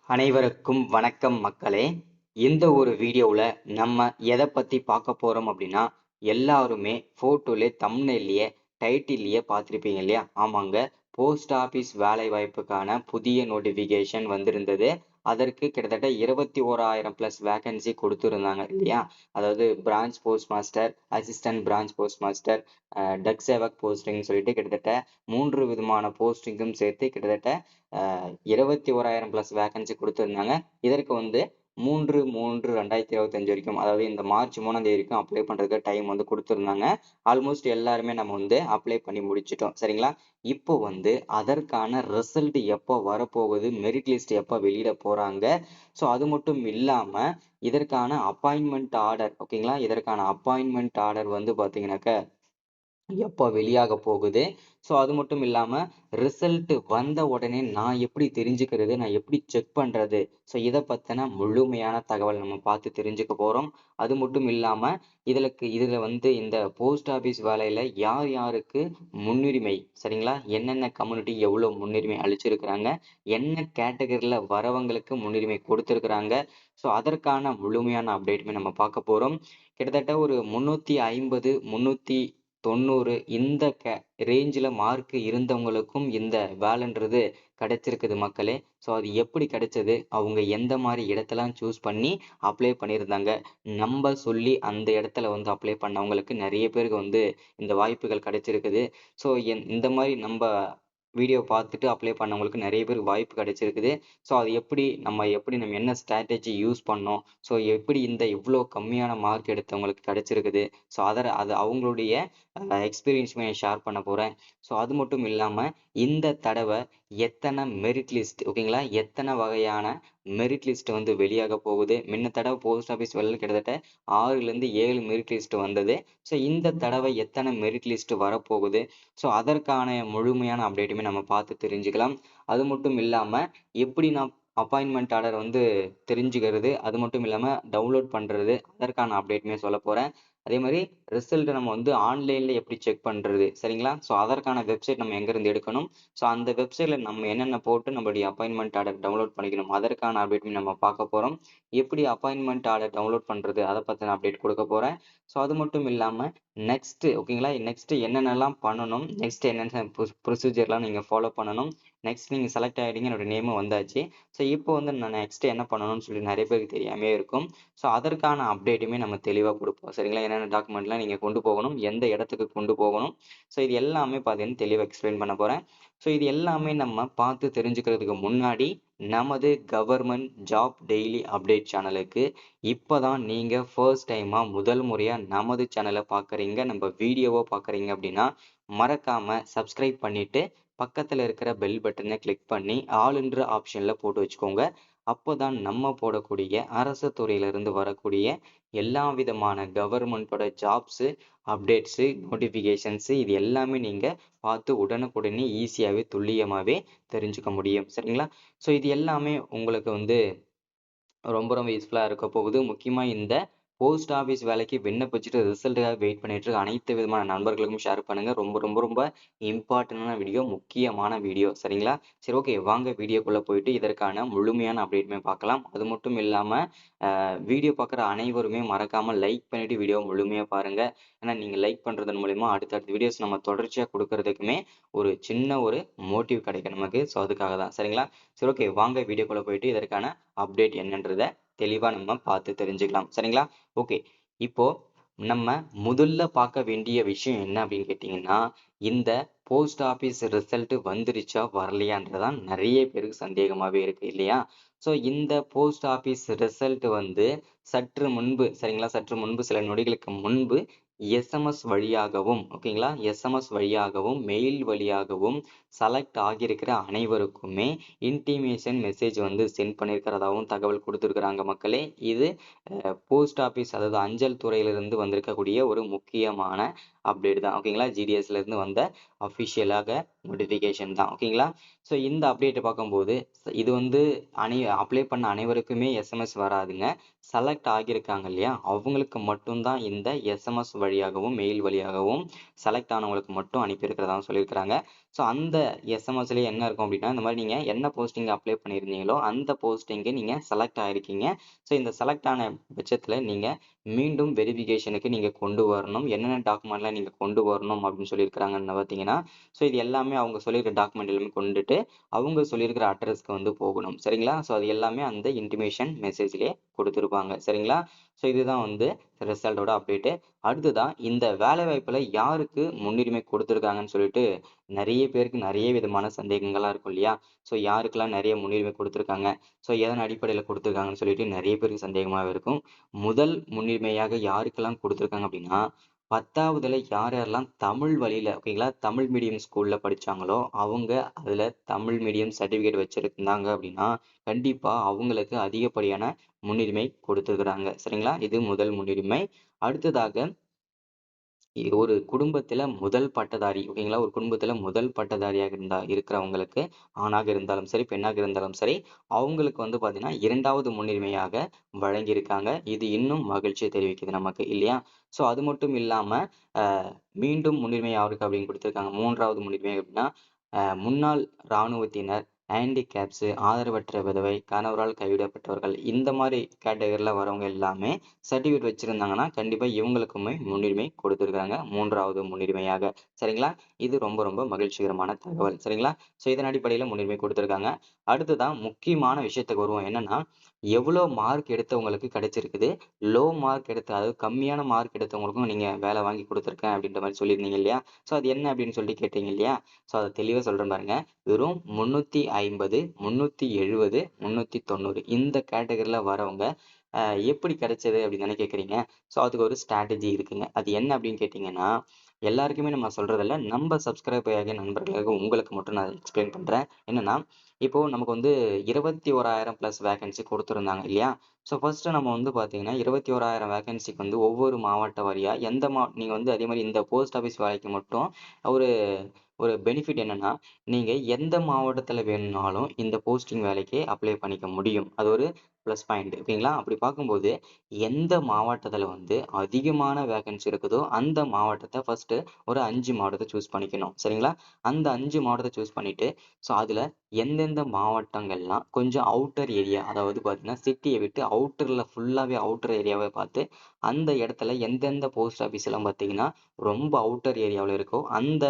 அனைவருக்கும் வணக்கம் மக்களே. இந்த ஒரு வீடியோவில் நம்ம எதை பற்றி பார்க்க போகிறோம் அப்படின்னா, எல்லாருமே ஃபோட்டோலே தம்ப்நெயில்லையே டைட்டில்லையே பார்த்துருப்பீங்க இல்லையா? ஆமாங்க, போஸ்ட் ஆஃபீஸ் வேலை வாய்ப்புக்கான புதிய நோட்டிஃபிகேஷன் வந்திருந்தது. அதற்கு கிட்டத்தட்ட 21,000 ப்ளஸ் வேகன்சி கொடுத்துருந்தாங்க இல்லையா? அதாவது branch post master, assistant branch post master, Dak Sevak posting சொல்லிட்டு கிட்டத்தட்ட 3 விதமான போஸ்டிங்கும் சேர்த்து கிட்டத்தட்ட 21,000 ப்ளஸ் வேகன்சி கொடுத்துருந்தாங்க. இதற்கு வந்து 3/3/2025 வரைக்கும், அதாவது இந்த மார்ச் 3ஆம் தேதி வரைக்கும் அப்ளை பண்றதுக்கு டைம் வந்து கொடுத்துருந்தாங்க. ஆல்மோஸ்ட் எல்லாருமே நம்ம வந்து அப்ளை பண்ணி முடிச்சிட்டோம். சரிங்களா? இப்போ வந்து அதற்கான ரிசல்ட் எப்போ வரப்போகுது, மெரிட் லிஸ்ட் எப்போ வெளியிட போறாங்க, ஸோ அது மட்டும் இல்லாம இதற்கான அப்பாயின்மெண்ட் ஆர்டர், ஓகேங்களா, இதற்கான அப்பாயின்மெண்ட் ஆர்டர் வந்து பாத்தீங்கன்னாக்க எப்போ வெளியாக போகுது, ஸோ அது மட்டும் இல்லாம ரிசல்ட் வந்த உடனே நான் எப்படி தெரிஞ்சுக்கிறது, நான் எப்படி செக் பண்றது, ஸோ இதை பத்தின முழுமையான தகவல் நம்ம பார்த்து தெரிஞ்சுக்க போறோம். அது மட்டும் இல்லாம இதுல வந்து இந்த போஸ்ட் ஆபீஸ் வேலையில யார் யாருக்கு முன்னுரிமை, சரிங்களா, என்னென்ன கம்யூனிட்டி எவ்வளவு முன்னுரிமை அளிச்சிருக்கிறாங்க, என்ன கேட்டகரியில வரவங்களுக்கு முன்னுரிமை கொடுத்திருக்கிறாங்க, ஸோ அதற்கான முழுமையான அப்டேட்டுமே நம்ம பார்க்க போறோம். கிட்டத்தட்ட ஒரு 350 390 இந்த ரேஞ்சில் மார்க் இருந்தவங்களுக்கும் இந்த வேலைன்றது கிடைச்சிருக்குது மக்களே. ஸோ அது எப்படி கிடைச்சது, அவங்க எந்த மாதிரி இடத்தெல்லாம் சூஸ் பண்ணி அப்ளை பண்ணியிருந்தாங்க, நம்ம சொல்லி அந்த இடத்துல வந்து அப்ளை பண்ணவங்களுக்கு நிறைய பேருக்கு வந்து இந்த வாய்ப்புகள் கிடைச்சிருக்குது. ஸோ இந்த மாதிரி நம்ம வீடியோ பார்த்துட்டு அப்ளை பண்ணவங்களுக்கு நிறைய பேருக்கு வாய்ப்பு கிடைச்சிருக்குது. ஸோ அது நம்ம என்ன ஸ்ட்ராட்டஜி யூஸ் பண்ணோம், ஸோ எப்படி இந்த இவ்வளோ கம்மியான மார்க் எடுத்தவங்களுக்கு கிடைச்சிருக்குது, ஸோ அது அவங்களுடைய எக்ஸ்பீரியன்ஸுமே ஷேர் பண்ண போகிறேன். ஸோ அது மட்டும் இல்லாமல் இந்த தடவை எத்தனை மெரிட் லிஸ்ட், ஓகேங்களா, எத்தனை வகையான மெரிட் லிஸ்ட் வந்து வெளியாக போகுது. முன்ன தடவை போஸ்ட் ஆஃபீஸ் வெளில கிட்டத்தட்ட 6லேருந்து 7 மெரிட் லிஸ்ட் வந்தது. ஸோ இந்த தடவை எத்தனை மெரிட் லிஸ்ட் வரப்போகுது, ஸோ அதற்கான முழுமையான அப்டேட்டுமே நம்ம பார்த்து தெரிஞ்சுக்கலாம். அது மட்டும் இல்லாமல் எப்படி நான் அப்பாயின்மெண்ட் ஆர்டர் வந்து தெரிஞ்சுக்கிறது, அது மட்டும் இல்லாமல் டவுன்லோட் பண்ணுறது, அதற்கான அப்டேட்டுமே சொல்ல போகிறேன். அதே மாதிரி ரிசல்ட் நம்ம வந்து ஆன்லைனில் எப்படி செக் பண்ணுறது, சரிங்களா, ஸோ அதற்கான வெப்சைட் நம்ம எங்கேருந்து எடுக்கணும், ஸோ அந்த வெப்சைட்டில் நம்ம என்னென்ன போட்டு நம்மளுடைய அப்பாயின்மெண்ட் ஆர்டர் டவுன்லோட் பண்ணிக்கணும், அதற்கான அப்டேட்டுமே நம்ம பார்க்க போகிறோம். எப்படி அப்பாயின்மெண்ட் ஆர்டர் டவுன்லோட் பண்ணுறது, அதை பற்றின அப்டேட் கொடுக்க போகிறேன். ஸோ அது மட்டும் இல்லாமல் நெக்ஸ்ட், ஓகேங்களா, நெக்ஸ்ட் என்னென்னலாம் பண்ணணும், நெக்ஸ்ட் என்னென்ன ப்ரொசீஜர்லாம் நீங்கள் ஃபாலோ பண்ணணும், நெக்ஸ்ட் நீங்கள் செலக்ட் ஆகிட்டீங்க, என்னோட நேமும் வந்தாச்சு. ஸோ இப்போ வந்து நான் நெக்ஸ்ட் என்ன பண்ணணும்னு சொல்லி நிறைய பேருக்கு தெரியாமே இருக்கும். ஸோ அதற்கான அப்டேட்டுமே நம்ம தெளிவாக கொடுப்போம். சரிங்களா? என்னென்ன டாக்குமெண்ட்லாம் நீங்கள் கொண்டு போகணும், எந்த இடத்துக்கு கொண்டு போகணும், ஸோ இது எல்லாமே பார்த்தீங்கன்னா தெளிவாக எக்ஸ்பிளைன் பண்ண போகிறேன். ஸோ இது எல்லாமே நம்ம பார்த்து தெரிஞ்சுக்கிறதுக்கு முன்னாடி நமது கவர்மெண்ட் ஜாப் டெய்லி அப்டேட் சேனலுக்கு இப்போ தான் நீங்கள் ஃபர்ஸ்ட் டைமாக முதல் முறையாக நமது சேனலை பார்க்குறீங்க, நம்ம வீடியோவை பார்க்குறீங்க அப்படின்னா மறக்காமல் சப்ஸ்கிரைப் பண்ணிவிட்டு பக்கத்தில் இருக்கிற பெல் பட்டனை கிளிக் பண்ணி ஆல்ன்ற ஆப்ஷனில் போட்டு வச்சுக்கோங்க. அப்போதான் நம்ம போடக்கூடிய அரசு துறையிலிருந்து வரக்கூடிய எல்லா விதமான கவர்மெண்ட்டோட ஜாப்ஸு, அப்டேட்ஸு, நோட்டிஃபிகேஷன்ஸு இது எல்லாமே நீங்கள் பார்த்து உடனுக்குடனே ஈஸியாகவே துல்லியமாகவே தெரிஞ்சுக்க முடியும். சரிங்களா? ஸோ இது எல்லாமே உங்களுக்கு வந்து ரொம்ப ரொம்ப யூஸ்ஃபுல்லாக இருக்க போகுது. முக்கியமாக இந்த போஸ்ட் ஆஃபீஸ் வேலைக்கு விண்ணப்பிச்சுட்டு ரிசல்ட்டுக்காக வெயிட் பண்ணிட்டு இருக்க அனைத்து விதமான நண்பர்களுக்கும் ஷேர் பண்ணுங்க. ரொம்ப ரொம்ப ரொம்ப இம்பார்ட்டன்டான வீடியோ, முக்கியமான வீடியோ. சரிங்களா? சரி, ஓகே, வாங்க வீடியோக்குள்ளே போயிட்டு இதற்கான முழுமையான அப்டேட்டுமே பார்க்கலாம். அது மட்டும் இல்லாமல் வீடியோ பார்க்குற அனைவருமே மறக்காமல் லைக் பண்ணிட்டு வீடியோ முழுமையாக பாருங்க. ஏன்னா நீங்கள் லைக் பண்ணுறதன் மூலிமா அடுத்தடுத்த வீடியோஸ் நம்ம தொடர்ச்சியாக கொடுக்கறதுக்குமே ஒரு சின்ன ஒரு மோட்டிவ் கிடைக்கும் நமக்கு. ஸோ அதுக்காக தான். சரிங்களா? சரி, ஓகே, வாங்க வீடியோக்குள்ளே போயிட்டு இதற்கான அப்டேட் என்னன்றதை தெளிவாக நம்ம பார்த்து தெரிஞ்சுக்கலாம். சரிங்களா? ஓகே, இப்போ நம்ம முதல்ல பார்க்க வேண்டிய விஷயம் என்ன அப்படின்னு கேட்டிங்கன்னா, இந்த போஸ்ட் ஆஃபீஸ் ரிசல்ட் வந்துருச்சா வரலையான்றதான் நிறைய பேருக்கு சந்தேகமாகவே இருக்கு இல்லையா? ஸோ இந்த போஸ்ட் ஆஃபீஸ் ரிசல்ட் வந்து சற்று முன்பு, சரிங்களா, சற்று முன்பு சில நொடிகளுக்கு முன்பு எஸ்எம்எஸ் வழியாகவும், ஓகேங்களா, எஸ்எம்எஸ் வழியாகவும் மெயில் வழியாகவும் செலக்ட் ஆகியிருக்கிற அனைவருக்குமே இன்டிமேஷன் மெசேஜ் வந்து சென்ட் பண்ணியிருக்கிறதாகவும் தகவல் கொடுத்துருக்குறாங்க மக்களே. இது போஸ்ட் ஆஃபீஸ், அதாவது அஞ்சல் துறையிலிருந்து வந்திருக்கக்கூடிய ஒரு முக்கியமான அப்டேட் தான் ஓகேங்களா. ஜிடிஎஸ்ல இருந்து வந்த அஃபிஷியலாக நோட்டிஃபிகேஷன் தான் ஓகேங்களா. ஸோ இந்த அப்டேட்டை பார்க்கும்போது இது வந்து அப்ளை பண்ண அனைவருக்குமே எஸ்எம்எஸ் வராதுங்க. செலக்ட் ஆகியிருக்காங்க இல்லையா, அவங்களுக்கு மட்டும்தான் இந்த எஸ்எம்எஸ் வழியாகவும் மெயில் வழியாகவும் செலக்ட் ஆனவங்களுக்கு மட்டும் அனுப்பியிருக்கிறதா சொல்லியிருக்கிறாங்க. ஸோ அந்த எஸ்எம்எஸ்லேயே என்ன இருக்கும் அப்படின்னா, இந்த மாதிரி நீங்கள் என்ன போஸ்டிங் அப்ளை பண்ணியிருந்தீங்களோ அந்த போஸ்டிங்கு நீங்கள் செலக்ட் ஆகிருக்கீங்க. ஸோ இந்த செலக்ட் ஆன பட்சத்தில் நீங்கள் மீண்டும் வெரிஃபிகேஷனுக்கு நீங்கள் கொண்டு வரணும். என்னென்ன டாக்குமெண்ட்லாம் நீங்கள் கொண்டு வரணும் அப்படின்னு சொல்லியிருக்கிறாங்கன்னு பார்த்தீங்கன்னா, ஸோ இது எல்லாமே அவங்க சொல்லியிருக்கிற டாக்குமெண்ட் எல்லாமே கொண்டுட்டு அவங்க சொல்லியிருக்கிற அட்ரஸ்க்கு வந்து போகணும் சரிங்களா. ஸோ அது எல்லாமே அந்த இன்டிமேஷன் மெசேஜ்லேயே கொடுத்துருப்பாங்க சரிங்களா. ஸோ இதுதான் வந்து ரிசல்ட்டோட அப்டேட்டு. அடுத்ததான் இந்த வேலை வாய்ப்புல யாருக்கு முன்னுரிமை கொடுத்துருக்காங்கன்னு சொல்லிட்டு நிறைய பேருக்கு நிறைய விதமான சந்தேகங்கள்லாம் இருக்கும் இல்லையா. ஸோ யாருக்கெல்லாம் நிறைய முன்னுரிமை கொடுத்துருக்காங்க, ஸோ எதன் அடிப்படையில் கொடுத்துருக்காங்கன்னு சொல்லிட்டு நிறைய பேருக்கு சந்தேகமாக இருக்கும். முதல் முன்னுரிமையாக யாருக்கெல்லாம் கொடுத்துருக்காங்க அப்படின்னா, 10வதுல யார் யாரெல்லாம் தமிழ் வழியில ஓகேங்களா, தமிழ் மீடியம் ஸ்கூல்ல படிச்சாங்களோ அவங்க அதுல தமிழ் மீடியம் சர்டிபிகேட் வச்சிருந்தாங்க அப்படின்னா கண்டிப்பா அவங்களுக்கு அதிகப்படியான முன்னுரிமை கொடுத்துருக்குறாங்க சரிங்களா. இது முதல் முன்னுரிமை. அடுத்ததாக ஒரு குடும்பத்துல முதல் பட்டதாரி ஓகேங்களா, ஒரு குடும்பத்துல முதல் பட்டதாரியாக இருக்கிறவங்களுக்கு ஆணாக இருந்தாலும் சரி பெண்ணாக இருந்தாலும் சரி அவங்களுக்கு வந்து பாத்தீங்கன்னா 2வது முன்னுரிமையாக வழங்கியிருக்காங்க. இது இன்னும் மகிழ்ச்சியை தெரிவிக்குது நமக்கு இல்லையா. ஸோ அது மட்டும் இல்லாம மீண்டும் முன்னுரிமை யாருக்கு அப்படின்னு கொடுத்திருக்காங்க. 3வது முன்னுரிமை அப்படின்னா முன்னாள் இராணுவத்தினர், ஹேண்டிகேப்ஸ், ஆதரவற்ற விதவை, கணவரால் கைவிடப்பட்டவர்கள் இந்த மாதிரி கேட்டகரியில் வரவங்க எல்லாமே சர்டிஃபிகேட் வச்சிருந்தாங்கன்னா கண்டிப்பா இவங்களுக்குமே முன்னுரிமை கொடுத்துருக்காங்க 3வது முன்னுரிமையாக சரிங்களா. இது ரொம்ப ரொம்ப மகிழ்ச்சிகரமான தகவல் சரிங்களா. ஸோ இதன் அடிப்படையில் முன்னுரிமை கொடுத்துருக்காங்க. அடுத்ததான் முக்கியமான விஷயத்துக்கு வருவோம். என்னன்னா எவ்வளோ மார்க் எடுத்தவங்களுக்கு கிடைச்சிருக்குது, லோ மார்க் எடுத்த அதாவது கம்மியான மார்க் எடுத்தவங்களுக்கும் நீங்க வேலை வாங்கி கொடுத்துருக்கேன் அப்படின்ற மாதிரி சொல்லியிருந்தீங்க இல்லையா. ஸோ அது என்ன அப்படின்னு சொல்லிட்டு கேட்டீங்க இல்லையா. ஸோ அதை தெளிவாக சொல்றேன் பாருங்க. வெறும் 350, 370, 390 இந்த கேட்டகரியில் வரவங்க எப்படி கிடைச்சது அப்படின்னு தானே கேட்குறீங்க. ஸோ அதுக்கு ஒரு ஸ்ட்ராட்டஜி இருக்குங்க. அது என்ன அப்படின்னு கேட்டிங்கன்னா, எல்லாருக்குமே நம்ம சொல்றதில்ல, நம்ம சப்ஸ்கிரைப் ஆகிய நண்பர்களுக்கு உங்களுக்கு மட்டும் நான் எக்ஸ்பிளைன் பண்றேன். என்னன்னா இப்போ நமக்கு வந்து 21,000 ப்ளஸ் வேகன்சி கொடுத்துருந்தாங்க இல்லையா. ஸோ ஃபர்ஸ்ட் நம்ம வந்து பார்த்தீங்கன்னா 21,000 வேகன்சிக்கு வந்து ஒவ்வொரு மாவட்ட வாரியா நீங்க வந்து அதே மாதிரி இந்த போஸ்ட் ஆஃபீஸ் வேலைக்கு மட்டும் ஒரு ஒரு பெனிஃபிட் என்னன்னா, நீங்க எந்த மாவட்டத்துல வேணும்னாலும் இந்த போஸ்டிங் வேலைக்கு அப்ளை பண்ணிக்க முடியும். அது ஒரு ப்ளஸ் பாயிண்ட் ஓகேங்களா. அப்படி பார்க்கும்போது எந்த மாவட்டத்துல வந்து அதிகமான வேகன்சி இருக்குதோ அந்த மாவட்டத்தை ஃபர்ஸ்ட் ஒரு 5 மாவட்டத்தை சூஸ் பண்ணிக்கணும் சரிங்களா. அந்த 5 மாவட்டத்தை சூஸ் பண்ணிட்டு ஸோ அதுல எந்தெந்த மாவட்டங்கள்லாம் கொஞ்சம் அவுட்டர் ஏரியா அதாவது பார்த்தீங்கன்னா சிட்டியை விட்டு அவுட்டர்ல ஃபுல்லாவே அவுட்டர் ஏரியாவை பார்த்து அந்த இடத்துல எந்தெந்த போஸ்ட் ஆஃபீஸ் எல்லாம் பார்த்தீங்கன்னா ரொம்ப அவுட்டர் ஏரியாவில் இருக்கோ அந்த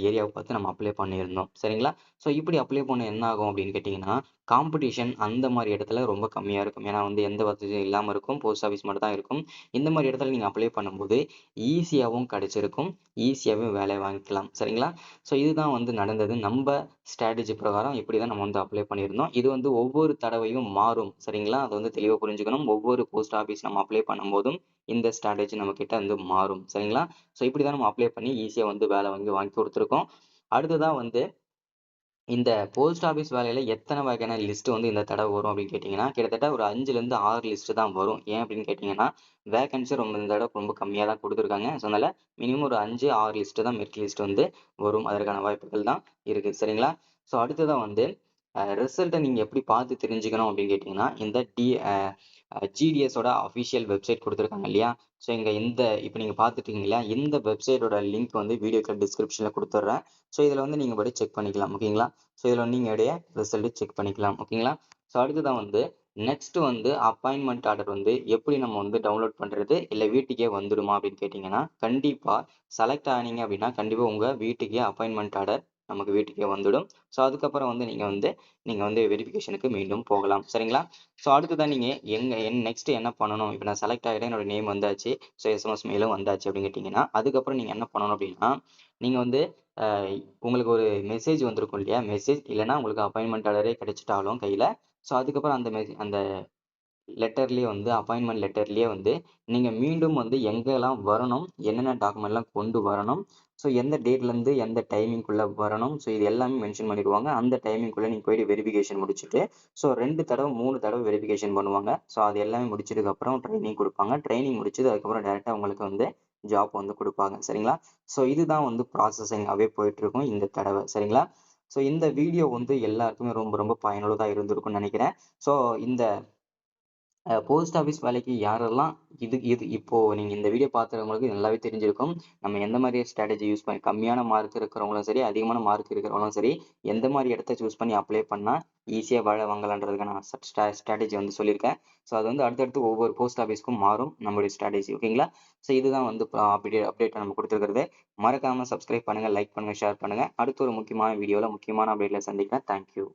ஏரியாவை பார்த்து நம்ம அப்ளை பண்ணியிருந்தோம் சரிங்களா. ஸோ இப்படி அப்ளை பண்ண என்ன ஆகும் அப்படின்னு கேட்டிங்கன்னா, காம்படிஷன் அந்த மாதிரி இடத்துல ரொம்ப கம்மியாக இருக்கும். ஏன்னா வந்து எந்த வசதியும் இல்லாமல் இருக்கும், போஸ்ட் ஆஃபீஸ் மட்டும் தான் இருக்கும். இந்த மாதிரி இடத்துல நீங்கள் அப்ளை பண்ணும்போது ஈஸியாகவும் கிடைச்சிருக்கும், ஈஸியாகவும் வேலை வாங்கிக்கலாம் சரிங்களா. ஸோ இதுதான் வந்து நடந்தது. நம்ம ஸ்ட்ராட்டஜி பிரகாரம் இப்படி தான் நம்ம வந்து அப்ளை பண்ணியிருந்தோம். இது வந்து ஒவ்வொரு தடவையும் மாறும் சரிங்களா. அதை வந்து தெளிவாக புரிஞ்சுக்கணும். ஒவ்வொரு போஸ்ட் ஆஃபீஸ் நம்ம அப்ளை பண்ணும்போதும் இந்த ஸ்ட்ராட்டஜி நம்ம கிட்ட வந்து மாறும் சரிங்களா. ஸோ இப்படி தான் நம்ம அப்ளை பண்ணி ஈஸியா வந்து வேலை வாங்கி கொடுத்துருக்கோம். அடுத்ததா வந்து இந்த போஸ்ட் ஆஃபீஸ் வேலையில எத்தனை வகையான லிஸ்ட் வந்து இந்த தடவை வரும் அப்படின்னு கேட்டிங்கன்னா, கிட்டத்தட்ட ஒரு 5ல இருந்து 6 லிஸ்ட் தான் வரும். ஏன் அப்படின்னு கேட்டிங்கன்னா, வேகன்சி ரொம்ப இந்த தடவை ரொம்ப கம்மியா தான் குடுத்துருக்காங்க. ஸோ அதனால மினிமம் ஒரு 5, 6 லிஸ்ட் தான் மெரிட் லிஸ்ட் வந்து வரும். அதற்கான வாய்ப்புகள் தான் இருக்கு சரிங்களா. ஸோ அடுத்ததா வந்து ரிசல்ட்ட நீங்க எப்படி பார்த்து தெரிஞ்சுக்கணும் அப்படின்னு கேட்டீங்கன்னா, இந்த ஜிடிஎஸோட அஃபிஷியல் வெப்சைட் குடுத்துருக்காங்க இல்லையா? ஸோ இப்ப நீங்க பார்த்துட்டு இருக்கீங்க இல்லையா? இந்த வெப்சைட்டோட லிங்க் வந்து வீடியோக்கு டிஸ்கிரிப்ஷன்ல குடுத்துடுறேன். ஸோ இதுல வந்து நீங்க போய் செக் பண்ணிக்கலாம். ஓகேங்களா? ஸோ இதுல வந்து நீங்களுடைய ரிசல்ட் செக் பண்ணிக்கலாம். ஓகேங்களா? ஸோ அடுத்ததா வந்து நெக்ஸ்ட் வந்து அப்பாயின்ட்மென்ட் ஆர்டர் வந்து எப்படி நம்ம வந்து டவுன்லோட் பண்றது? இல்ல வீட்டுக்கே வந்துடுமா அப்படின்னு கேட்டீங்கன்னா, கண்டிப்பா செலக்ட் ஆனீங்க அப்படின்னா, கண்டிப்பா உங்க வீட்டுக்கே அப்பாயின்ட்மென்ட் ஆர்டர் நமக்கு வீட்டுக்கே வந்துடும். ஸோ அதுக்கப்புறம் வந்து நீங்க வந்து வெரிஃபிகேஷனுக்கு மீண்டும் போகலாம். சரிங்களா? ஸோ அடுத்ததான் நீங்க நெக்ஸ்ட் என்ன பண்ணணும்? இப்ப நான் செலக்ட் ஆகிட்டேன். என்னோட நேம் வந்தாச்சு. ஸோ எஸ்எம்எஸ் மெயிலும் வந்தாச்சு அப்படின்னு கேட்டீங்கன்னா, அதுக்கப்புறம் நீங்க என்ன பண்ணணும் அப்படின்னா, நீங்க வந்து உங்களுக்கு ஒரு மெசேஜ் வந்திருக்கும் இல்லையா? மெசேஜ் இல்லைன்னா உங்களுக்கு அப்பாயின்ட்மென்ட் ஆர்டரே கிடைச்சிட்டாலும் கையில. ஸோ அதுக்கப்புறம் அந்த லெட்டர்லயே வந்து அப்பாயின்ட்மென்ட் லெட்டர்லயே வந்து நீங்க மீண்டும் வந்து எங்கெல்லாம் வரணும், என்னென்ன டாக்குமெண்ட்லாம் கொண்டு வரணும், ஸோ எந்த டேட்ல இருந்து எந்த டைமிங்குள்ள வரணும், ஸோ இது எல்லாமே மென்ஷன் பண்ணிடுவாங்க. அந்த டைமிங்குள்ள நீங்க போயிட்டு வெரிஃபிகேஷன் முடிச்சுட்டு, ஸோ 2 தடவை 3 தடவை வெரிஃபிகேஷன் பண்ணுவாங்க. ஸோ அது எல்லாமே முடிச்சதுக்கு அப்புறம் ட்ரைனிங் கொடுப்பாங்க. ட்ரைனிங் முடிச்சது அதுக்கப்புறம் டைரக்டா உங்களுக்கு வந்து ஜாப் வந்து கொடுப்பாங்க. சரிங்களா? ஸோ இதுதான் வந்து ப்ராசஸிங்காகவே போயிட்டு இருக்கும் இந்த தடவை. சரிங்களா? ஸோ இந்த வீடியோ வந்து எல்லாருக்குமே ரொம்ப ரொம்ப பயனுள்ளதா இருந்திருக்கும்னு நினைக்கிறேன். ஸோ இந்த போஸ்ட் ஆஃபீஸ் வேலைக்கு யாரெல்லாம் இது இது இப்போ நீங்க இந்த வீடியோ பார்க்குறவங்களுக்கு நல்லாவே தெரிஞ்சிருக்கும். நம்ம எந்த மாதிரி ஸ்ட்ராட்டஜி யூஸ் பண்ணி கம்மியான மார்க் இருக்கிறவங்களும் சரி, அதிகமான மார்க் இருக்கிறவங்களும் சரி, எந்த மாதிரி இடத்த சூஸ் பண்ணி அப்ளை பண்ணா ஈஸியா வேலை வாங்கலான்றதுக்கான ஸ்ட்ராட்டஜி வந்து சொல்லியிருக்கேன். ஸோ அது வந்து அடுத்தடுத்து ஒவ்வொரு போஸ்ட் ஆஃபீஸ்க்கும் மாறும் நம்மளுடைய ஸ்ட்ராட்டஜி. ஓகேங்களா? ஸோ இதுதான் வந்து அப்டேட் நம்ம கொடுத்துருக்கிறது. மறக்காம சப்ஸ்கிரைப் பண்ணுங்க, லைக் பண்ணுங்க, ஷேர் பண்ணுங்க. அடுத்த ஒரு முக்கியமான வீடியோல முக்கியமான அப்டேட்ல சந்திக்கிறேன். தேங்க்யூ.